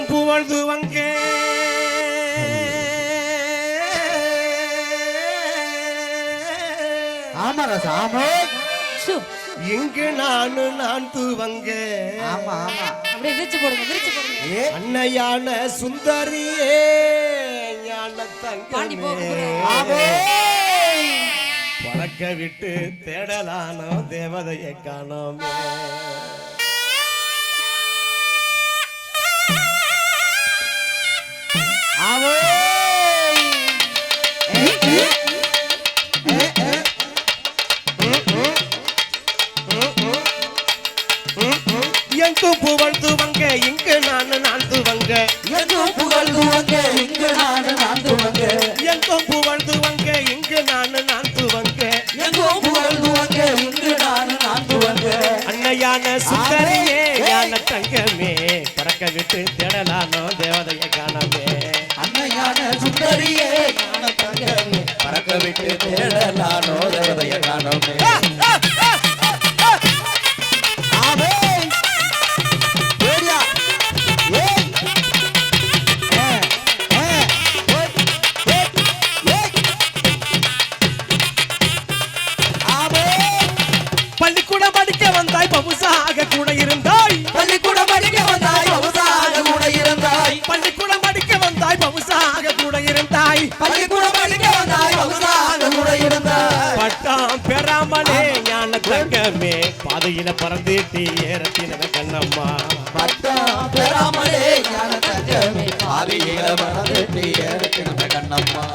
எங்கும் புகழ்ந்து வங்கே ஆமா ராசா ஆமா இங்கு நான் துவங்க ஆமா ஆமா அப்படியே விரிச்சு போடுங்க அன்னையான சுந்தரியே ஞான தங்கமே பறக்க விட்டு தேடலானோ தேவதையை காணோமே எங்கும் புகழ்ந்து வங்க இங்கு நான் துவங்க எங்கும் புகழ்ந்து வங்க இங்கு நான் துவங்க எங்கும் புகழ்ந்து வங்க இங்கு நான் துவங்க எங்கும் புகழ்ந்து வங்க இங்கு நான் துவங்க அன்னையான சுந்தரியே ஞான தங்கமே பறக்க விட்டு தேடலானோ தேவதையை காணமே அன்னையான சுந்தரியே ஞான தங்கமே பறக்க விட்டு தேடலானோ தேவதையை காணோமே பள்ளிக்கூடம் படிக்க வந்தாய் பவுசாக கூட இருந்தாய் பள்ளிக்கூடம் படிக்க வந்தாய் பவுசாக கூட இருந்தாய் பள்ளிக்கூடம் படிக்க வந்தாய் பவுசாக கூட இருந்தாய் பள்ளிக்கூடம் படிக்க வந்தாய் பவுசாக கூட இருந்தாய் பட்டம் பெறாமலே ஞான தங்கமே பாதையில பறந்துட்டி ஏறத்தின கண்ணம்மா பட்டம் பெறாமலே ஞான தங்கமே பாதையில பறந்துட்டி ஏறத்தின கண்ணம்மா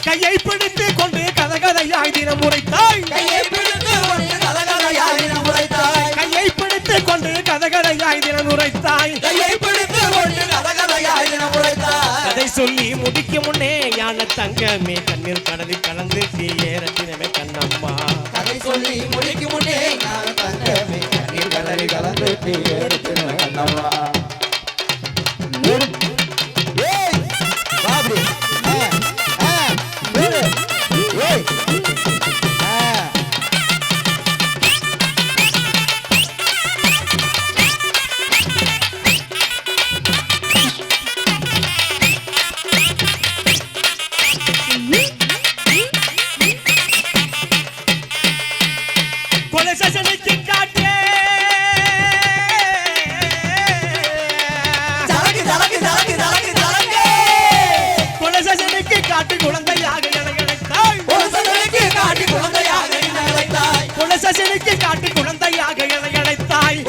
கையை பிடித்து கொண்டு கதகதையாய் தினம் உரைத்தாய் கையை பிடித்து கொண்டு கதகதையாய் தினம் உரைத்தாய் கையை பிடித்து கொண்டு கதகதையாய் தினம் உரைத்தாய் கையை பிடித்து கொண்டு கதகதையாய் தினம் உரைத்தாய் கதை சொல்லி முடிக்கும் முன்னே ஞான தங்கமே கண்ணீர் கடலில் கலந்து ஏறத்தினமே கண்ணம்மா கதை சொல்லி முடிக்கும் முன்னே ஞான தங்கமே கண்ணீர் கடலில் கலந்து ஏறத்தின கண்ணம்மா காட்டு குழந்தையாக இணைத்தாய் காட்டு குழந்தையாக இணைத்தாய்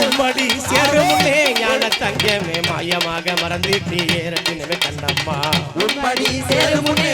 உம்மடி சேரும் முன்னே ஞான தங்கமே மாயமாக மறந்துட்டு ஏறத்தினமே கண்ணம்மா உம்மடி சேரும் முன்னே